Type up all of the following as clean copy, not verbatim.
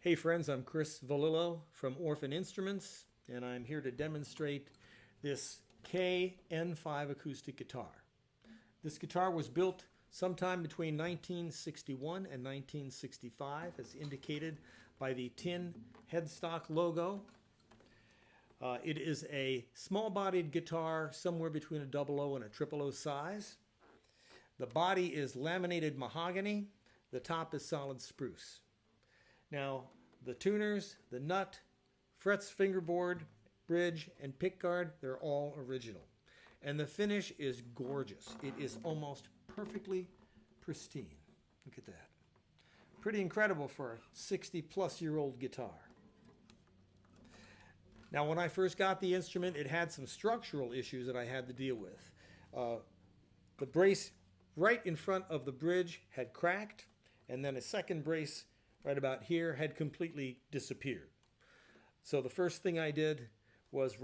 Hey friends, I'm Chris Valillo from Orphan Instruments, and I'm here to demonstrate this N-5 acoustic guitar. This guitar was built sometime between 1961 and 1965, as indicated by the tin headstock logo. It is a small-bodied guitar, somewhere between a 00 and a 000 size. The body is laminated mahogany. The top is solid spruce. Now, the tuners, the nut, frets, fingerboard, bridge, and pickguard, they're all original. And the finish is gorgeous. It is almost perfectly pristine. Look at that. Pretty incredible for a 60-plus-year-old guitar. Now, when I first got the instrument, it had some structural issues that I had to deal with. The brace right in front of the bridge had cracked, and then a second brace right about here had completely disappeared. So the first thing I did was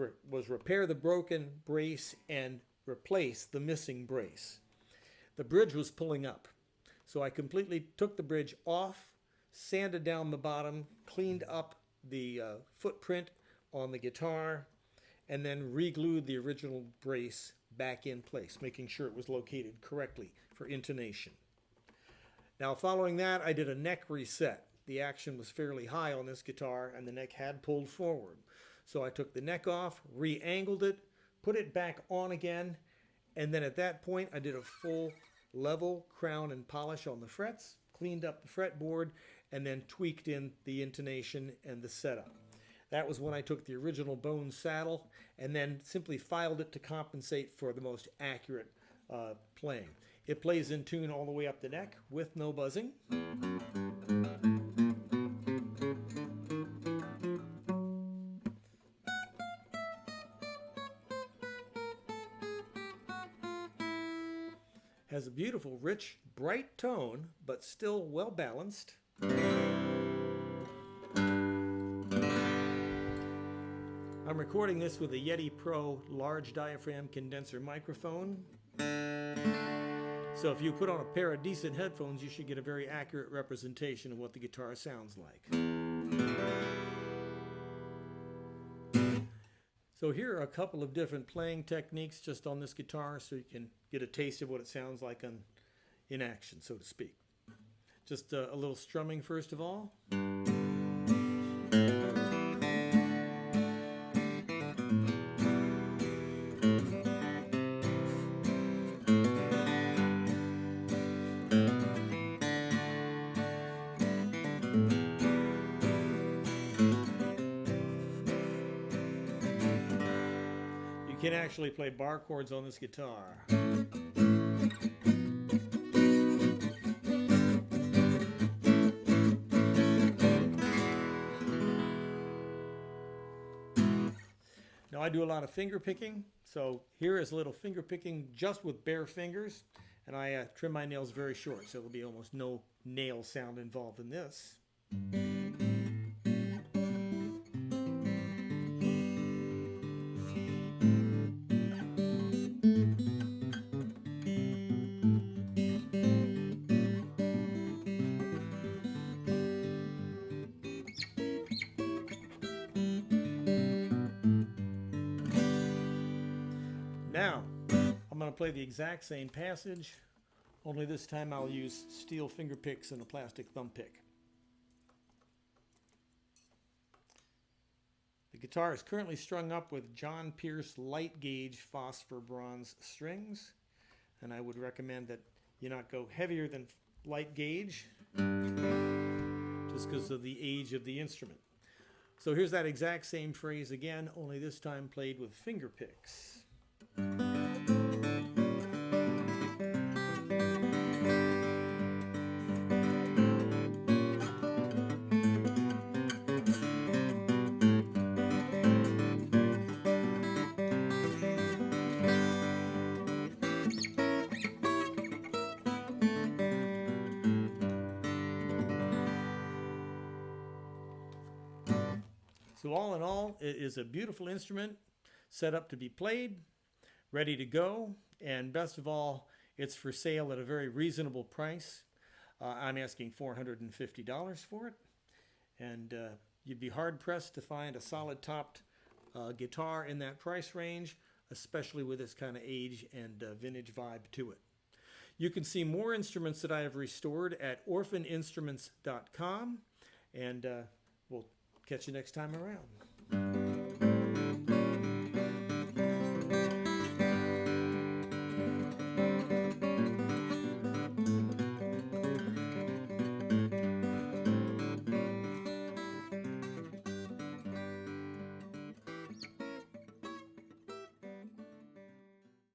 repair the broken brace and replace the missing brace. The bridge was pulling up, so I completely took the bridge off, sanded down the bottom, cleaned up the footprint on the guitar, and then re-glued the original brace back in place, making sure it was located correctly for intonation. Now, following that, I did a neck reset. The action was fairly high on this guitar, and the neck had pulled forward. So I took the neck off, re-angled it, put it back on again, and then at that point, I did a full level crown and polish on the frets, cleaned up the fretboard, and then tweaked in the intonation and the setup. That was when I took the original bone saddle and then simply filed it to compensate for the most accurate playing. It plays in tune all the way up the neck with no buzzing. Has a beautiful, rich, bright tone, but still well balanced. I'm recording this with a Yeti Pro large diaphragm condenser microphone. So if you put on a pair of decent headphones, you should get a very accurate representation of what the guitar sounds like. So here are a couple of different playing techniques just on this guitar so you can get a taste of what it sounds like in action, so to speak. Just a little strumming first of all. You can actually play bar chords on this guitar. Now I do a lot of finger picking, so here is a little finger picking just with bare fingers, and I trim my nails very short, so there'll be almost no nail sound involved in this. Now, I'm going to play the exact same passage, only this time I'll use steel finger picks and a plastic thumb pick. The guitar is currently strung up with John Pierce light gauge phosphor bronze strings, and I would recommend that you not go heavier than light gauge, just because of the age of the instrument. So here's that exact same phrase again, only this time played with finger picks. So all in all, it is a beautiful instrument, set up to be played, ready to go, and best of all, it's for sale at a very reasonable price. I'm asking $450 for it, and you'd be hard-pressed to find a solid-topped guitar in that price range, especially with this kind of age and vintage vibe to it. You can see more instruments that I have restored at orphaninstruments.com, and we'll catch you next time around.